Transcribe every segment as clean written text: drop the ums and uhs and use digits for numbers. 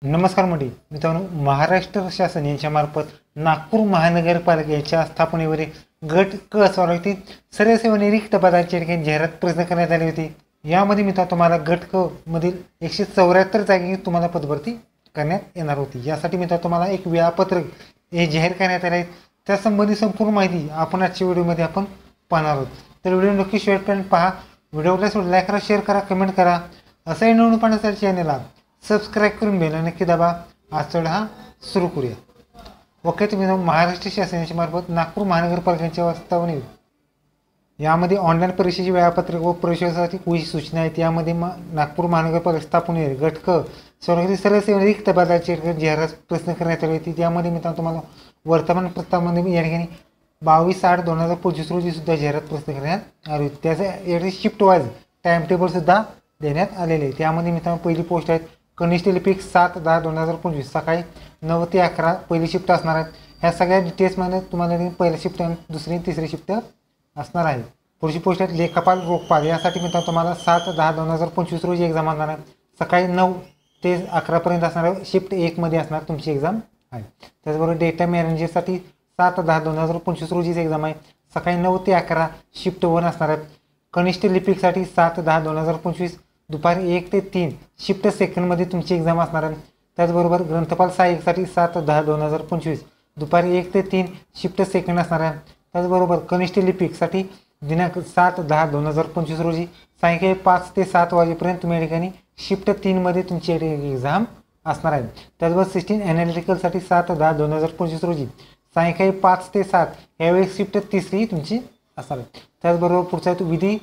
नमस्कार मंडळी मित्रांनो, महाराष्ट्र शासन यांच्यामार्फत नागपूर महानगरपालिकेच्या स्थापनेवरील गट क स्वराज्यातील सर्व सेवा रिक्त पदांची ठिकाणी जाहिरात प्रसिद्ध करण्यात आली होती। यामध्ये मित्रांनो तुम्हाला गट क मधील 174 जागी तुम्हाला पदभरती करण्यात येणार होती। यासाठी मित्रांनो तुम्हाला एक वेळापत्रक हे जाहीर करण्यात आले आहे। त्यासंबंधी संपूर्ण माहिती आपण आजच्या व्हिडिओमध्ये आपण पाहणार आहोत। तर व्हिडिओ नक्की शेवटपर्यंत पहा। व्हिडिओला लाईक करा, शेअर करा, कमेंट करा। असाही नवीन पाहण्यासाठी चॅनलला सबस्क्राईब करून बेल नक्की दाबा। आजचा हा सुरू करूया। ओके, तुम्ही महाराष्ट्र शासनाच्या मार्फत नागपूर महानगरपालिकेच्या स्थापने यामध्ये ऑनलाईन परीक्षेचे वेळापत्रक व प्रवेशासाठी काही सूचना आहेत। यामध्ये नागपूर महानगरपालिका स्थापने गट क स्वराज्यातील सर्व सेवा रिक्त पदांची जाहिरात प्रसिद्ध करण्यात आली होती। त्यामध्ये मित्रांनो तुम्हाला वर्तमानपत्रामध्ये या ठिकाणी 22/8/2025 रोजी सुद्धा जाहिरात प्रसिद्ध करण्यात आली होती। त्याचे शिफ्ट वाईज टाइम टेबल सुद्धा देण्यात आलेले आहे। त्यामध्ये मित्रांनो पहिली पोस्ट आहे कनिष्ठ लिपिक 7/10/2025 सकाळी 9 ते 11 पहिली शिफ्ट असणार आहे। ह्या सगळ्या डिटेल्समध्ये तुम्हाला पहिली शिफ्ट आणि दुसरी तिसरी शिफ्ट असणार आहे। पुढची पोस्ट आहे लेखापाल रोखपाल। यासाठी मित्रांनो तुम्हाला 7/10/2025 रोजी एक्झाम असणार आहे। सकाळी 9 ते 11 पर्यंत असणार आहे। शिफ्ट 1 मध्ये असणार तुमची एक्झाम आहे। त्याचबरोबर डेटा मॅनेजरसाठी 7/10/2025 रोजीच एक्झाम आहे। सकाळी 9 ते 11 शिफ्ट 1 असणार आहे। कनिष्ठ लिपिकसाठी 7/10/2025 दुपारी 1 ते 3 शिफ्ट सेकंडमध्ये तुमची एक्झाम असणार आहे। त्याचबरोबर ग्रंथपाल सहाय्यकसाठी 7/10/2025 दुपारी 1 ते 3 शिफ्ट सेकंड असणार आहे। त्याचबरोबर कनिष्ठ लिपिकसाठी दिनांक 7/10/2025 रोजी सायंकाळी 5 ते 7 वाजेपर्यंत तुम्ही या ठिकाणी शिफ्ट 3 मध्ये तुमची एक्झाम असणार आहे। त्याचबरोबर सिस्टीम ॲनालिटिकलसाठी 7/10/2025 रोजी सायंकाळी 5 ते 7 यावेळी शिफ्ट तिसरी तुमची असणार आहे। त्याचबरोबर पुढचा आहे तो विधी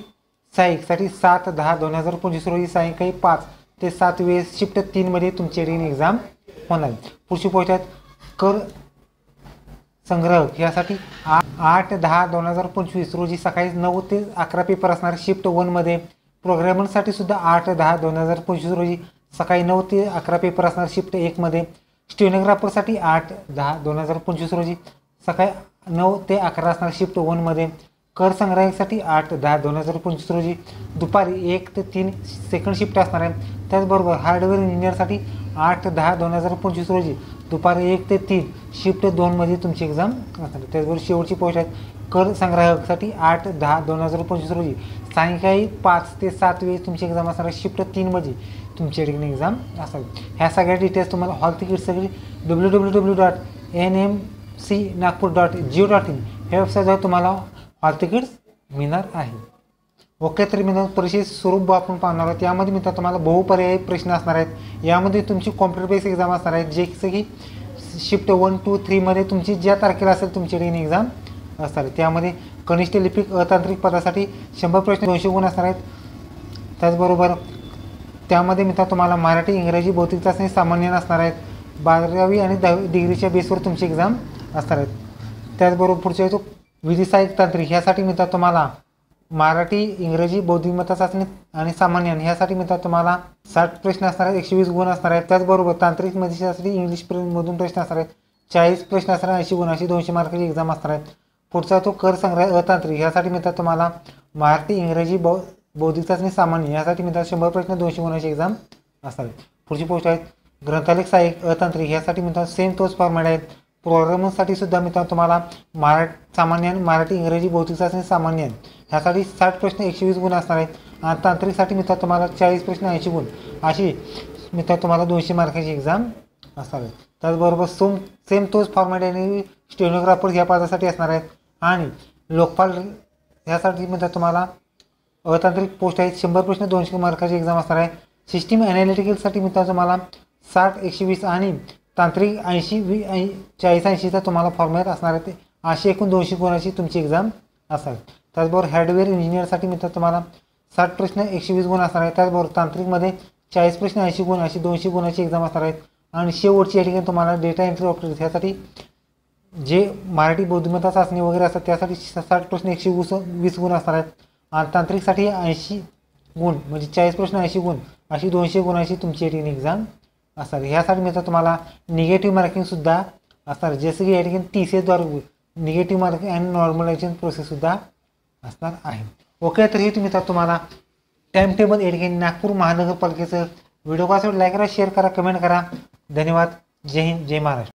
सहाय्यकसाठी 7/10/2025 रोजी सायंकाळी 5 ते 7 वेळेस शिफ्ट 3 मध्ये तुमची एक्झाम होणार आहे। पुढची पोस्ट आहे कर संग्राहक। यासाठी 8/10/2025 रोजी सकाळी 9 ते 11 पेपर असणार शिफ्ट 1 मध्ये। प्रोग्रामरसाठी सुद्धा 8/10/2025 रोजी सकाळी 9 ते 11 पेपर असणार शिफ्ट 1 मध्ये। स्टेनोग्राफरसाठी 8/10/2025 रोजी सकाळी 9 ते 11 असणार शिफ्ट 1 मध्ये। कर संग्राहकासाठी 8/10/2025 रोजी दुपारी 1 ते 3 सेकंड शिफ्ट असणार आहे। त्याचबरोबर हार्डवेअर इंजिनिअरसाठी 8/10/2025 रोजी दुपारी 1 ते 3 शिफ्ट 2 मध्ये तुमची एक्झाम असणार आहे। त्याचबरोबर शेवटची पोस्ट आहे कर संग्राहकासाठी 8/10/2025 रोजी सायंकाळी 5 ते 7 वेळेस तुमची एक्झाम असणार आहे शिफ्ट 3 मध्ये तुमची एक्झाम असणार आहे। ह्या सगळ्या डिटेल्स तुम्हाला हॉल तिकीट सगळी www.nmcnagpur.go.in ह्या वेबसाईटवर तुम्हाला हॉल तिकीट्स मिळणार आहे। ओके, तर मित्रांनो परीक्षेचे स्वरूप आपण पाहणार आहोत। यामध्ये मित्रांनो तुम्हाला बहुपर्यायी प्रश्न असणार आहेत। यामध्ये तुमची कॉम्प्युटर बेस्ड एक्झाम असणार आहे, जे की शिफ्ट 1, 2, 3 मध्ये तुमची ज्या तारखेला असेल तुमची एक्झाम असणार आहे। त्यामध्ये कनिष्ठ लिपिक अतांत्रिक पदासाठी 100 प्रश्न 200 गुण असणार आहेत। त्याचबरोबर त्यामध्ये मित्रांनो तुम्हाला मराठी, इंग्रजी, भौतिक चाचणी सामान्य असणार आहेत। 12वी आणि 10वी डिग्रीच्या बेसवर तुमची एक्झाम असणार आहेत। त्याचबरोबर पुढच्या तो विधी सहाय्यक तांत्रिक ह्यासाठी मित्रांनो तुम्हाला मराठी, इंग्रजी, बौद्धिमत्ता चाचणी आणि सामान्य ह्यासाठी मित्रांनो तुम्हाला 60 प्रश्न असणार आहेत, 120 गुण असणार आहेत। त्याचबरोबर तांत्रिक मध्ये इंग्लिश मधून प्रश्न असणार आहेत, 40 प्रश्न असणार आहेत, 80 गुण अशी 200 मार्काची एक्झाम असणार आहेत। पुढचा तो कर संग्रह अतांत्रिक ह्यासाठी मित्रांनो तुम्हाला मराठी, इंग्रजी, बौद्धिक चाचणी सामान्य यासाठी मित्रांनो 100 प्रश्न 200 गुणाची एक्झाम असणार आहे। पुढची पोस्ट आहे ग्रंथालय सहाय्यक अतांत्रिक यासाठी मित्रांनो सेम तोच फॉर्मॅट आहे। प्रोग्रामरसाठी सुद्धा मित्रांनो तुम्हाला सामान्य, मराठी, इंग्रजी, भौतिक चाचणी सामान्य ह्यासाठी 60 प्रश्न 120 गुण असणार आहेत। आणि तांत्रिकसाठी मित्रांनो तुम्हाला 40 प्रश्न 80 गुण अशी मित्रांनो तुम्हाला 200 मार्काची एक्झाम असणार आहे। त्याचबरोबर सेम तोच फॉर्मॅट आणि स्टेनोग्राफर ह्या पदासाठी असणार आहेत। आणि लोकपाल ह्यासाठी मित्रांनो तुम्हाला अतांत्रिक पोस्ट आहेत, 100 प्रश्न 200 मार्काची एक्झाम असणार आहे। सिस्टीम ॲनालिटिकलसाठी मित्रांनो तुम्हाला 60, 120 आणि तांत्रिक 80, 40-80चा तुम्हाला फॉर्मॅट असणार आहे। अशी एकूण 200 गुणाची तुमची एक्झाम असणार। त्याचबरोबर हार्डवेअर इंजिनिअरसाठी मित्रांनो तुम्हाला 60 प्रश्न 120 गुण असणार आहे। त्याचबरोबर तांत्रिकमध्ये 40 प्रश्न 80 गुण अशी 200 गुणाची एक्झाम असणार आहेत। आणि शेवटची या ठिकाणी तुम्हाला डेटा एंट्री ऑपरेटर ह्यासाठी जे मराठी, बौद्धिमत्ता चाचणी वगैरे असतात त्यासाठी 60 प्रश्न 120 गुण असणार आहेत। आणि तांत्रिकसाठी 80 गुण म्हणजे 40 प्रश्न 80 गुण अशी 200 गुणाची तुमची एक्झाम असणार। ह्यासाठी मित्रांनो तुम्हाला निगेटिव्ह मार्किंग सुद्धा असणार, जसं की या ठिकाणी TCSद्वारे निगेटिव्ह मार्किंग आणि नॉर्मलायझेशन प्रोसेस सुद्धा असणार आहे। ओके, तर हे तुम्हाला टाइम टेबल या ठिकाणी नागपूर महानगरपालिकेचं व्हिडिओ कसा लाईक करा, शेअर करा, कमेंट करा। धन्यवाद. जय हिंद, जय महाराष्ट्र.